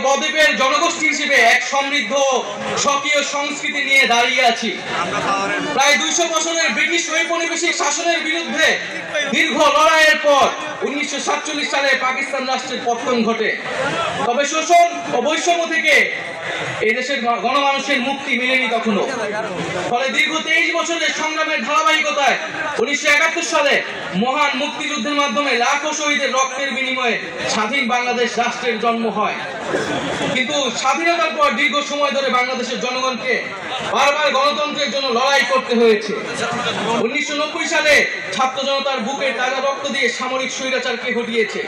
বদ্বীপের জনগোষ্ঠী হিসেবে এক সমৃদ্ধ স্বকীয় সংস্কৃতি নিয়ে দাঁড়িয়ে আছি। প্রায় 200 বছরের ব্রিটিশ ঔপনিবেশিক শাসনের বিরুদ্ধে দীর্ঘ লড়াইয়ের পর 1947 সালে পাকিস্তান রাষ্ট্রের পতন ঘটে। তবে শোষণ ও বৈষম্য থেকে এই দেশের গণমানুষের মুক্তি মেলেনি তখনও। ফলে দীর্ঘ 23 বছরের সংগ্রামের ধারাবাহিকতায় 1971 সালে মহান মুক্তিযুদ্ধের মাধ্যমে লাখো শহীদের রক্তের বিনিময়ে স্বাধীন বাংলাদেশ রাষ্ট্রের জন্ম হয়। কিন্তু স্বাধীনতার পর দীর্ঘ সময় ধরে বাংলাদেশের জনগণকে বারবার গণতন্ত্রের জন্য লড়াই করতে হয়েছে। 1990 সালে ছাত্র জনতার বুকের তাজা রক্ত দিয়ে সামরিক স্বৈরাচারকে ঘটিয়েছে।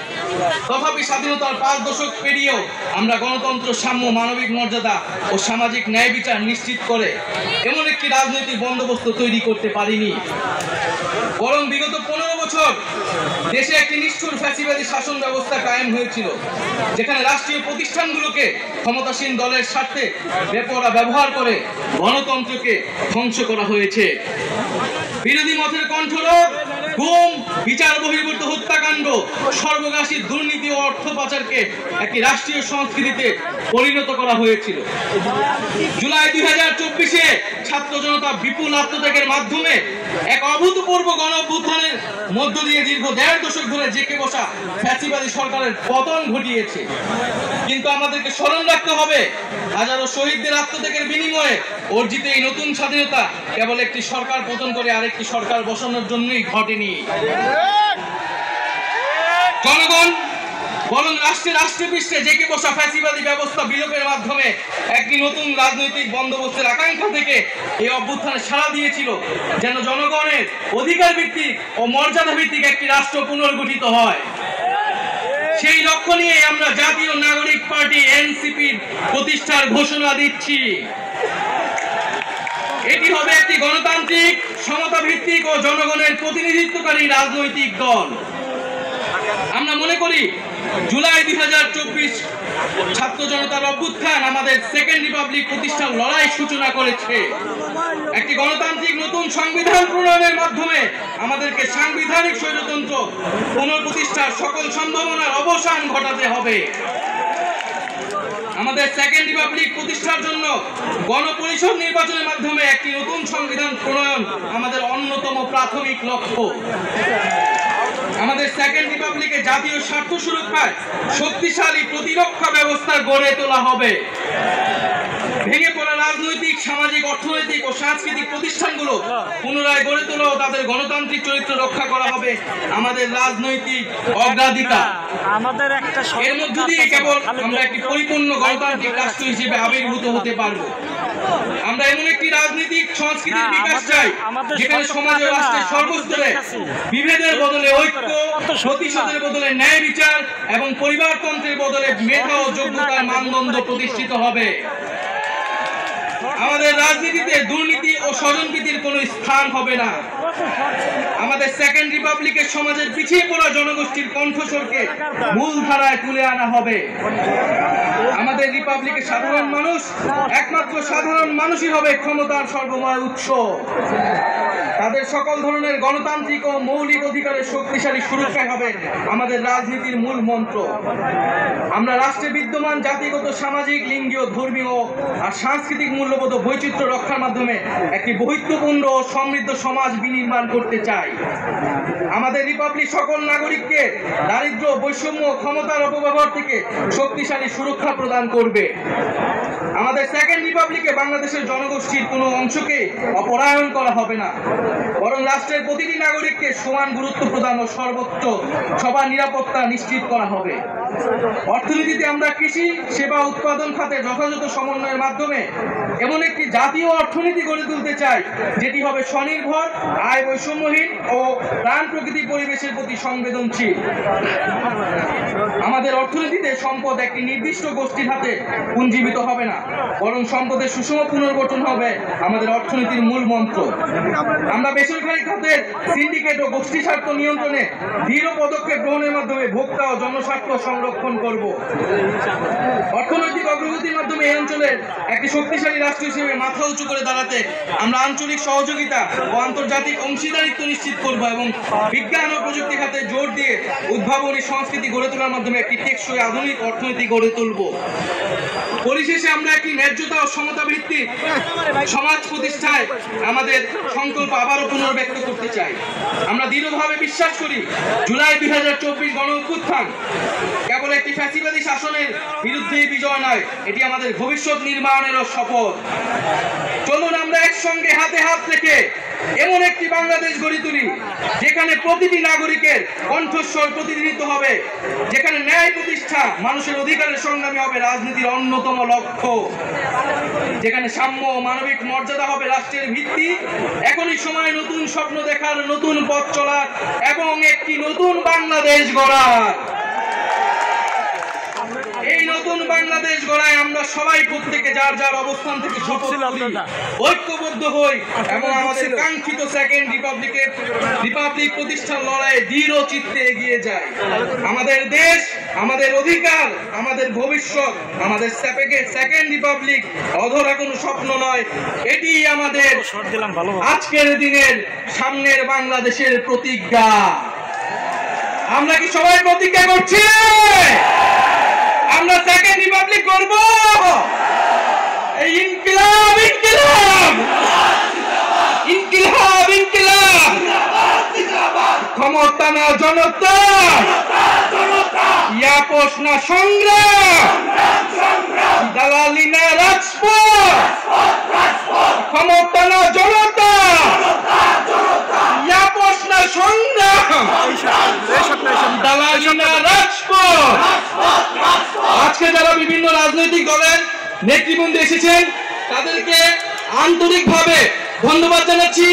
তথাপি স্বাধীনতার 5 দশক পেরিয়েও আমরা গণতন্ত্র, সাম্য, মানবিক মর্যাদা ও সামাজিক ন্যায় বিচার নিশ্চিত করে এমন একটি রাজনৈতিক বন্দোবস্ত তৈরি করতে পারিনি। বরং বিগত 15 বছর দেশে একটি নিষ্ঠুর ফ্যাসিবাদী শাসন ব্যবস্থা কায়েম হয়েছিল, যেখানে রাষ্ট্রীয় প্রতিষ্ঠানগুলোকে ক্ষমতাসীন দলের স্বার্থে বেপরোয়া ব্যবহার করে গণতন্ত্রকে ধ্বংস করা হয়েছে। বিরোধী মতের কণ্ঠরোধ, গুম, বিচার বহির্ভূত হত্যাকাণ্ড, সর্বগ্রাসী দুর্নীতি ও অর্থ পাচারকে একটি রাষ্ট্রীয় সংস্কৃতিতে পরিণত করা হয়েছিল। জুলাই 2024-এ ছাত্র জনতা বিপুল আত্মত্যাগের মাধ্যমে এক অভূতপূর্ব গণ-অভ্যুত্থানের মধ্য দিয়ে দীর্ঘ 1.5 দশক ধরে জেঁকে বসা ফ্যাসিবাদী সরকারের পতন ঘটিয়েছে। কিন্তু আমাদেরকে স্মরণ রাখতে হবে, হাজারো শহীদদের আত্মত্যাগের বিনিময়ে অর্জিত এই নতুন স্বাধীনতা কেবল একটি সরকার পতন করে আরেকটি সরকার বসানোর জন্যই ঘটেনি। জনগণ বরং রাষ্ট্রপৃষ্ঠে জেঁকে বসা ফ্যাসিবাদী ব্যবস্থা বিলোপের মাধ্যমে একটি নতুন রাজনৈতিক বন্দোবস্তের আকাঙ্ক্ষা থেকে এই অভ্যুত্থানে সাড়া দিয়েছিল, যেন জনগণের অধিকার ভিত্তিক ও মর্যাদা ভিত্তিক একটি রাষ্ট্র পুনর্গঠিত হয়। সেই লক্ষ্য নিয়ে আমরা জাতীয় নাগরিক পার্টি এনসিপির প্রতিষ্ঠার ঘোষণা দিচ্ছি। এটি হবে একটি গণতান্ত্রিক, সমতা ভিত্তিক ও জনগণের প্রতিনিধিত্বকারী রাজনৈতিক দল। আমরা মনে করি জুলাই 2024 ছাত্র জনতার অভ্যুত্থান আমাদের সেকেন্ড রিপাবলিক প্রতিষ্ঠার লড়াই সূচনা করেছে। একটি গণতান্ত্রিক নতুন সংবিধান প্রণয়নের মাধ্যমে আমাদেরকে সাংবিধানিক স্বৈরতন্ত্র পুনঃপ্রতিষ্ঠার সকল সম্ভাবনার অবসান ঘটাতে হবে। আমাদের সেকেন্ড রিপাবলিক প্রতিষ্ঠার জন্য গণপরিষদ নির্বাচনের মাধ্যমে একটি নতুন সংবিধান প্রণয়ন আমাদের অন্যতম প্রাথমিক লক্ষ্য। আমাদের সেকেন্ড রিপাবলিকে জাতীয় স্বার্থ সুরক্ষায় শক্তিশালী প্রতিরক্ষা ব্যবস্থা গড়ে তোলা হবে। ভেঙে পড়া রাজনৈতিক, সামাজিক, অর্থনৈতিক ও সাংস্কৃতিক প্রতিষ্ঠানগুলো পুনরায় গড়ে তোলা ও তাদের গণতান্ত্রিক চরিত্র রক্ষা করা হবে আমাদের রাজনৈতিক অগ্রাধিকার। এর মধ্য দিয়ে কেবল আমরা একটি পরিপূর্ণ গণতান্ত্রিক রাষ্ট্র হিসেবে আবির্ভূত হতে পারবো। আমরা এমন একটি রাজনৈতিক সংস্কৃতির বিকাশ চাই, যেখানে সমাজ ও রাষ্ট্রের সর্বস্তরে বিভেদের বদলে ঐক্য, প্রতিশোধের বদলে ন্যায় বিচার এবং পরিবারতন্ত্রের বদলে মেধা ও যোগ্যতার মানদণ্ড প্রতিষ্ঠিত হবে। আমাদের রাজনীতিতে দুর্নীতি ও স্বজনপ্রীতির কোনো স্থান হবে না। আমাদের সেকেন্ড রিপাবলিকের সমাজের পিছিয়ে পড়া জনগোষ্ঠীর কণ্ঠস্বরকে মূলধারায় তুলে আনা হবে। আমাদের রিপাবলিকের সাধারণ মানুষ, একমাত্র সাধারণ মানুষই হবে ক্ষমতার সর্বময় উৎস। তাদের সকল ধরনের গণতান্ত্রিক ও মৌলিক অধিকারের শক্তিশালী সুরক্ষাই হবে আমাদের রাজনীতির মূল মন্ত্র। আমরা রাষ্ট্রে বিদ্যমান জাতিগত, সামাজিক, লিঙ্গীয়, ধর্মীয় আর সাংস্কৃতিক মূল্যবোধ বৈচিত্র্য রক্ষার মাধ্যমে একটি বৈচিত্র্যপূর্ণ ও সমৃদ্ধ সমাজ বিনির্মাণ করতে চাই। আমাদের রিপাবলিক সকল নাগরিককে দারিদ্র্য, বৈষম্য, ক্ষমতার অপব্যবহার থেকে শক্তিশালী সুরক্ষা প্রদান করবে। আমাদের সেকেন্ড রিপাবলিকে বাংলাদেশের জনগোষ্ঠীর কোনো অংশকে অপরায়ণ করা হবে না, বরং রাষ্ট্রের প্রতিটি নাগরিককে সমান গুরুত্ব প্রদান ও সর্বোচ্চ সবার নিরাপত্তা নিশ্চিত করা হবে। অর্থনীতিতে আমরা কৃষি, সেবা, উৎপাদন খাতে যথাযথ সমন্বয়ের মাধ্যমে এমন একটি জাতীয় অর্থনীতি গড়ে তুলতে চাই, যেটি হবে স্বনির্ভর, আয় বৈষম্যহীন ও প্রাণ প্রকৃতি পরিবেশের প্রতি সংবেদনশীল। আমাদের অর্থনীতিতে সম্পদ একটি নির্দিষ্ট গোষ্ঠীর হাতে পুঞ্জীবিত হবে না, বরং সম্পদের সুষম পুনর্গঠন হবে আমাদের অর্থনীতির মূল মন্ত্র। আমরা বেসরকারি খাতের সিন্ডিকেট ও গোষ্ঠী স্বার্থ নিয়ন্ত্রণে দৃঢ় পদক্ষেপ গ্রহণের মাধ্যমে ভোক্তা ও জনস্বার্থ সংরক্ষণ করব। অর্থনৈতিক অগ্রগতির মাধ্যমে মাধ্যমে এই অঞ্চলের একটি শক্তিশালী রাষ্ট্র হিসেবে মাথা উঁচু করে দাঁড়াতে আমরা আঞ্চলিক সহযোগিতা ও আন্তর্জাতিক অংশীদারিত্ব নিশ্চিত করব এবং বিজ্ঞান ও প্রযুক্তি খাতে জোর দিয়ে উদ্ভাবনী সংস্কৃতি গড়ে তোলার মাধ্যমে একটি টেকসই আধুনিক অর্থনীতি গড়ে তুলব। পরিশেষে আমরা একটি ন্যায্যতা ও সমতা ভিত্তিক সমাজ প্রতিষ্ঠায় আমাদের সংকল্প আবারও পুনর্ব্যক্ত করতে চাই। আমরা দৃঢ়ভাবে বিশ্বাস করি জুলাই 2024 গণ অভ্যুত্থান কেবল একটি ফ্যাসিবাদী শাসনের বিরুদ্ধে বিজয় নয়, এটি আমাদের ভবিষ্যৎ নির্মাণেরও শপথ। চলুন আমরা একসঙ্গে হাতে হাত রেখে এমন একটি বাংলাদেশ গড়ে তুলি যেখানে প্রতিটি নাগরিকের কণ্ঠস্বর প্রতিনিধিত্ব হবে, যেখানে ন্যায় প্রতিষ্ঠা মানুষের অধিকারের সংগ্রামী হবে রাজনীতির অন্যতম লক্ষ্য, যেখানে সাম্য ও মানবিক মর্যাদা হবে রাষ্ট্রের ভিত্তি। এখনই সময় নতুন স্বপ্ন দেখার, নতুন পথ চলার এবং একটি নতুন বাংলাদেশ গড়ার। এই নতুন বাংলাদেশ গড়ায় আমরা সবাই প্রত্যেকে যার যার অবস্থান থেকে শপথ করি, ঐক্যবদ্ধ হই এবং আমাদের কাঙ্ক্ষিত সেকেন্ড রিপাবলিক প্রতিষ্ঠার লড়াইয়ে দৃঢ় চিত্তে এগিয়ে যাই। আমাদের দেশ, আমাদের অধিকার, আমাদের ভবিষ্যৎ, আমাদের সেকেন্ড রিপাবলিক অধরা কোনো স্বপ্ন নয়, এটি আমাদের আজকের দিনের সামনের বাংলাদেশের প্রতিজ্ঞা। আমরা কি সবাই প্রতিজ্ঞা করছি আমরা সেকেন্ড রিপাবলিক করব? এই ইনকিলাব ইনকিলাব ইনকিলাব ইনকিলাব, ক্ষমতা না জনতা, ইয়াপস না সংগ্রাম, দালালি না রাজপথ, ক্ষমতা না জনতা, ইয়াপস না সংগ্রাম, দালালি না রাজপথ। আজকে যারা বিভিন্ন রাজনৈতিক দলের নেতৃবৃন্দ এসেছেন তাদেরকে আন্তরিকভাবে ধন্যবাদ জানাচ্ছি।